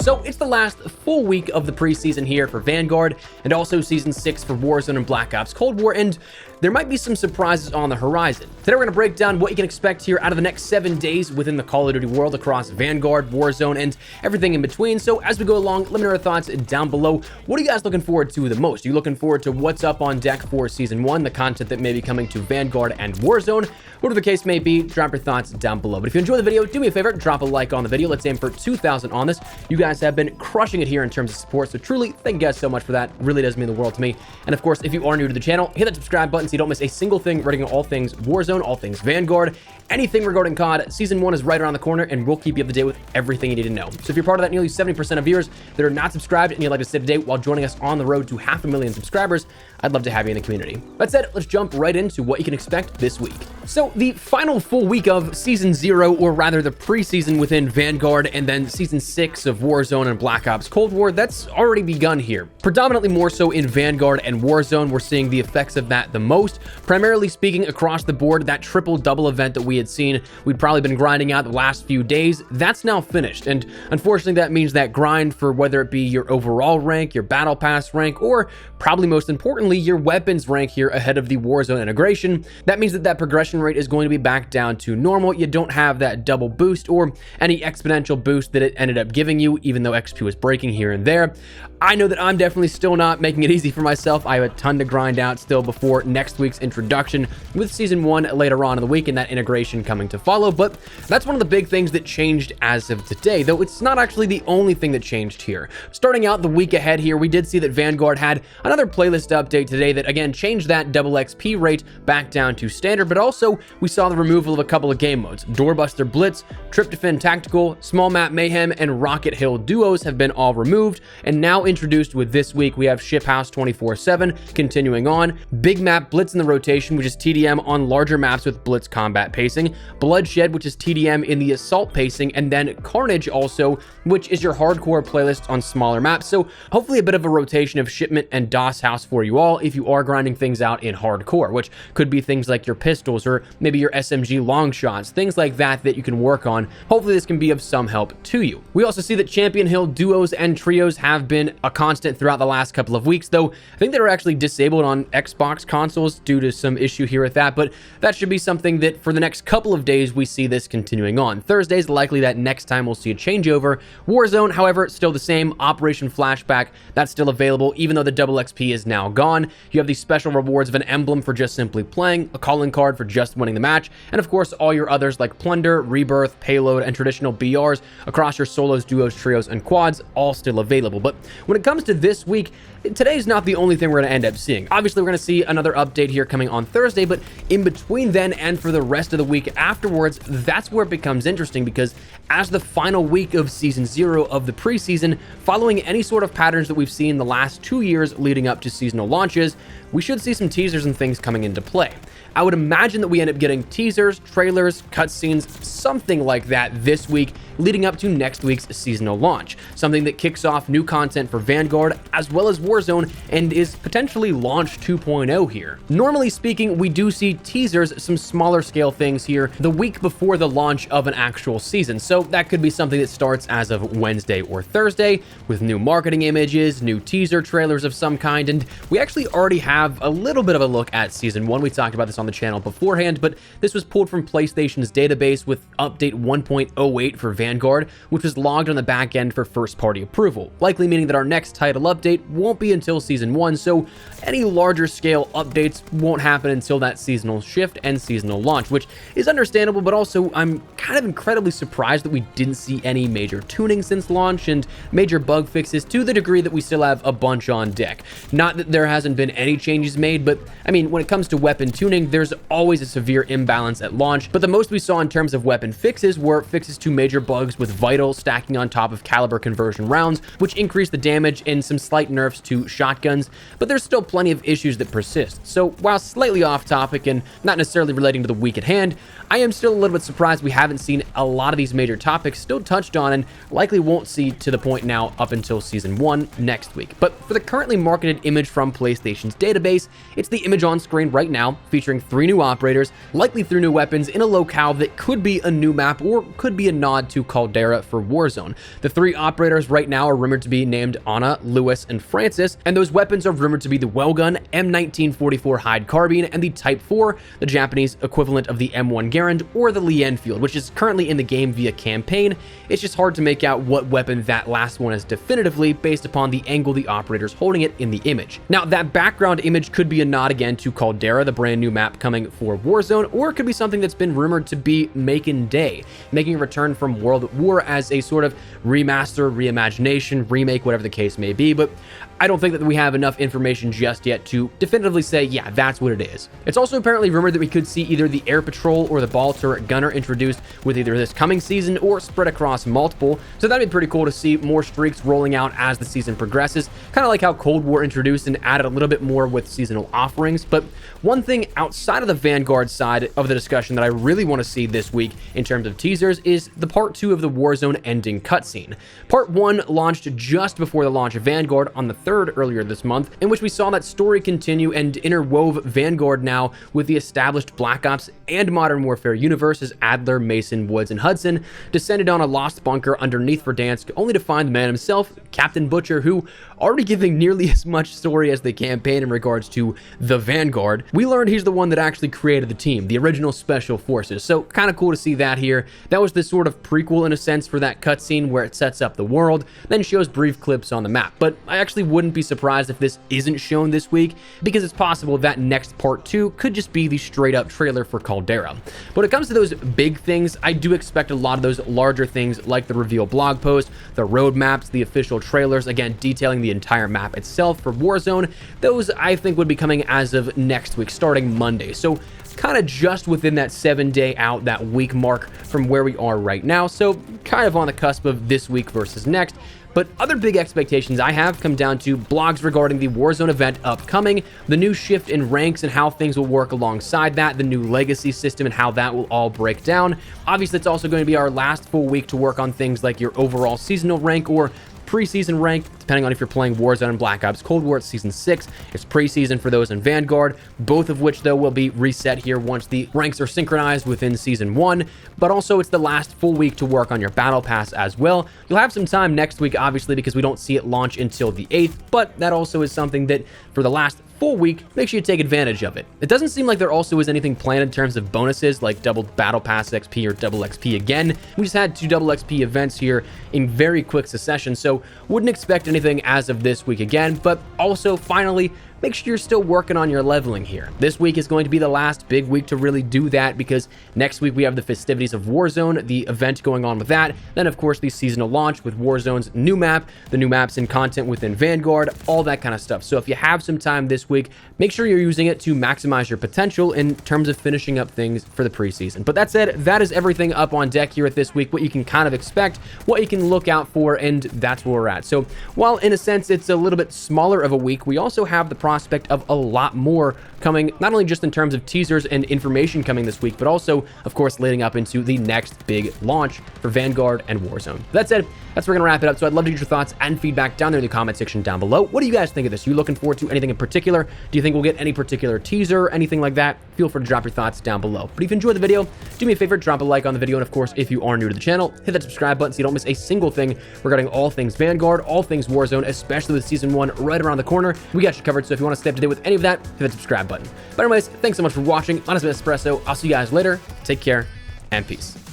So it's the last full week of the preseason here for Vanguard, and also Season 6 for Warzone and Black Ops Cold War, and there might be some surprises on the horizon. Today we're going to break down what you can expect here out of the next 7 days within the Call of Duty world across Vanguard, Warzone, and everything in between. So as we go along, let me know your thoughts down below. What are you guys looking forward to the most? Are you looking forward to what's up on deck for Season 1, the content that may be coming to Vanguard and Warzone? Whatever the case may be, drop your thoughts down below. But if you enjoyed the video, do me a favor, drop a like on the video. Let's aim for 2,000 on this. You guys have been crushing it here in terms of support, so truly, thank you guys so much for that. Really does mean the world to me. And of course, if you are new to the channel, hit that subscribe button so you don't miss a single thing regarding all things Warzone, all things Vanguard, anything regarding COD. Season 1 is right around the corner, and we'll keep you up to date with everything you need to know. So if you're part of that nearly 70% of viewers that are not subscribed and you'd like to stay up to date while joining us on the road to 500,000 subscribers, I'd love to have you in the community. That said, let's jump right into what you can expect this week. So the final full week of Season 0, or rather the preseason within Vanguard, and then Season 6 of Warzone and Black Ops Cold War, that's already begun here. Predominantly more so in Vanguard and Warzone, we're seeing the effects of that the most. Primarily speaking, across the board, that triple-double event that we had seen, we'd probably been grinding out the last few days, that's now finished. And unfortunately, that means that grind for whether it be your overall rank, your battle pass rank, or probably most importantly, your weapons rank here ahead of the Warzone integration, that means that progression rate is going to be back down to normal. You don't have that double boost or any exponential boost that it ended up giving you, even though XP was breaking here and there. I know that I'm definitely still not making it easy for myself. I have a ton to grind out still before next week's introduction with Season 1 later on in the week and that integration coming to follow, but that's one of the big things that changed as of today, though it's not actually the only thing that changed here. Starting out the week ahead here, we did see that Vanguard had another playlist update today that again changed that double XP rate back down to standard, but also we saw the removal of a couple of game modes. Doorbuster Blitz, Tryptophan Tactical, Small Map Mayhem, and Rocket Hill Duos have been all removed, and now introduced with this week, we have Ship House 24/7 continuing on, Big Map Blitz in the rotation, which is TDM on larger maps with Blitz combat pacing, Bloodshed, which is TDM in the assault pacing, and then Carnage also, which is your hardcore playlist on smaller maps. So hopefully a bit of a rotation of Shipment and DOS House for you all if you are grinding things out in hardcore, which could be things like your pistols or maybe your SMG long shots, things like that that you can work on. Hopefully this can be of some help to you. We also see that Champion Hill duos and trios have been a constant throughout the last couple of weeks, though I think they were actually disabled on Xbox consoles due to some issue here with that, but that should be something that for the next couple of days we see this continuing on. Thursday's likely that next time we'll see a changeover. Warzone, however, still the same. Operation Flashback, that's still available, even though the double XP is now gone. You have these special rewards of an emblem for just simply playing, a calling card for just winning the match, and of course all your others like Plunder, Rebirth, Payload, and traditional BRs across your solos, duos, trios, and quads, all still available. But when it comes to this week, today's not the only thing we're going to end up seeing. Obviously, we're going to see another update here coming on Thursday, but in between then and for the rest of the week afterwards, that's where it becomes interesting, because as the final week of Season 0 of the preseason, following any sort of patterns that we've seen the last 2 years leading up to seasonal launches, we should see some teasers and things coming into play. I would imagine that we end up getting teasers, trailers, cutscenes, something like that this week leading up to next week's seasonal launch. Something that kicks off new content for Vanguard as well as Warzone and is potentially launch 2.0 here. Normally speaking, we do see teasers, some smaller scale things here the week before the launch of an actual season. So that could be something that starts as of Wednesday or Thursday with new marketing images, new teaser trailers of some kind. And we actually already have a little bit of a look at Season 1. We talked about this on the channel beforehand, but this was pulled from PlayStation's database with update 1.08 for Vanguard, which was logged on the back end for first party approval, likely meaning that our next title update won't be until Season 1, so any larger scale updates won't happen until that seasonal shift and seasonal launch, which is understandable, but also I'm kind of incredibly surprised that we didn't see any major tuning since launch and major bug fixes to the degree that we still have a bunch on deck. Not that there hasn't been any changes made, but I mean, when it comes to weapon tuning, there's always a severe imbalance at launch, but the most we saw in terms of weapon fixes were fixes to major bugs with Vital stacking on top of caliber conversion rounds, which increased the damage, and some slight nerfs to shotguns, but there's still plenty of issues that persist. So while slightly off topic and not necessarily relating to the week at hand, I am still a little bit surprised we haven't seen a lot of these major topics still touched on, and likely won't see to the point now up until Season 1 next week. But for the currently marketed image from PlayStation's database, it's the image on screen right now, featuring 3 new operators, likely 3 new weapons in a locale that could be a new map or could be a nod to new Caldera for Warzone. The 3 operators right now are rumored to be named Ana, Lewis, and Francis, and those weapons are rumored to be the Wellgun, M1944 Hyde Carbine, and the Type 4, the Japanese equivalent of the M1 Garand, or the Lee Enfield, which is currently in the game via campaign. It's just hard to make out what weapon that last one is definitively based upon the angle the operator's holding it in the image. Now, that background image could be a nod again to Caldera, the brand new map coming for Warzone, or it could be something that's been rumored to be Making Day, making a return from World at War as a sort of remaster, reimagination, remake, whatever the case may be, but I don't think that we have enough information just yet to definitively say, yeah, that's what it is. It's also apparently rumored that we could see either the Air Patrol or the Ball Turret Gunner introduced with either this coming season or spread across multiple, so that'd be pretty cool to see more streaks rolling out as the season progresses, kind of like how Cold War introduced and added a little bit more with seasonal offerings. But one thing outside of the Vanguard side of the discussion that I really want to see this week in terms of teasers is the Part 2 of the Warzone ending cutscene. Part 1 launched just before the launch of Vanguard on the 3rd earlier this month, in which we saw that story continue and interwove Vanguard now with the established Black Ops and Modern Warfare universe as Adler, Mason, Woods, and Hudson descended on a lost bunker underneath Verdansk, only to find the man himself, Captain Butcher, who already giving nearly as much story as the campaign in regards to the Vanguard. We learned he's the one that actually created the team, the original Special Forces, so kind of cool to see that here. That was this sort of prequel in a sense for that cutscene where it sets up the world, then shows brief clips on the map. But I actually wouldn't be surprised if this isn't shown this week, because it's possible that next Part 2 could just be the straight up trailer for Caldera. But when it comes to those big things, I do expect a lot of those larger things like the reveal blog post, the roadmaps, the official trailers, again detailing the entire map itself for Warzone. Those I think would be coming as of next week, starting Monday. So kind of just within that 7-day out, that week mark from where we are right now. So kind of on the cusp of this week versus next. But other big expectations I have come down to blogs regarding the Warzone event upcoming, the new shift in ranks and how things will work alongside that, the new legacy system and how that will all break down. Obviously, it's also going to be our last full week to work on things like your overall seasonal rank or preseason rank, depending on if you're playing Warzone and Black Ops Cold War. It's Season 6. It's preseason for those in Vanguard, both of which, though, will be reset here once the ranks are synchronized within Season 1. But also, it's the last full week to work on your Battle Pass as well. You'll have some time next week, obviously, because we don't see it launch until the 8th, but that also is something that, for the last full week, make sure you take advantage of it. It doesn't seem like there also is anything planned in terms of bonuses like double Battle Pass XP or double XP again. We just had 2 double XP events here in very quick succession, so wouldn't expect anything as of this week again. But also, finally, make sure you're still working on your leveling here. This week is going to be the last big week to really do that, because next week we have the festivities of Warzone, the event going on with that. Then, of course, the seasonal launch with Warzone's new map, the new maps and content within Vanguard, all that kind of stuff. So if you have some time this week, make sure you're using it to maximize your potential in terms of finishing up things for the preseason. But that said, that is everything up on deck here at this week, what you can kind of expect, what you can look out for, and that's where we're at. So while in a sense it's a little bit smaller of a week, we also have the prospect of a lot more coming, not only just in terms of teasers and information coming this week, but also, of course, leading up into the next big launch for Vanguard and Warzone. That said, that's where we're gonna wrap it up. So I'd love to get your thoughts and feedback down there in the comment section down below. What do you guys think of this? Are you looking forward to anything in particular? Do you think we'll get any particular teaser, anything like that? Feel free to drop your thoughts down below. But if you enjoyed the video, do me a favor, drop a like on the video. And of course, if you are new to the channel, hit that subscribe button so you don't miss a single thing regarding all things Vanguard, all things Warzone, especially with Season 1 right around the corner. We got you covered, so if you want to stay up to date with any of that, hit that subscribe button. But anyways, thanks so much for watching. My name is Espresso. I'll see you guys later. Take care and peace.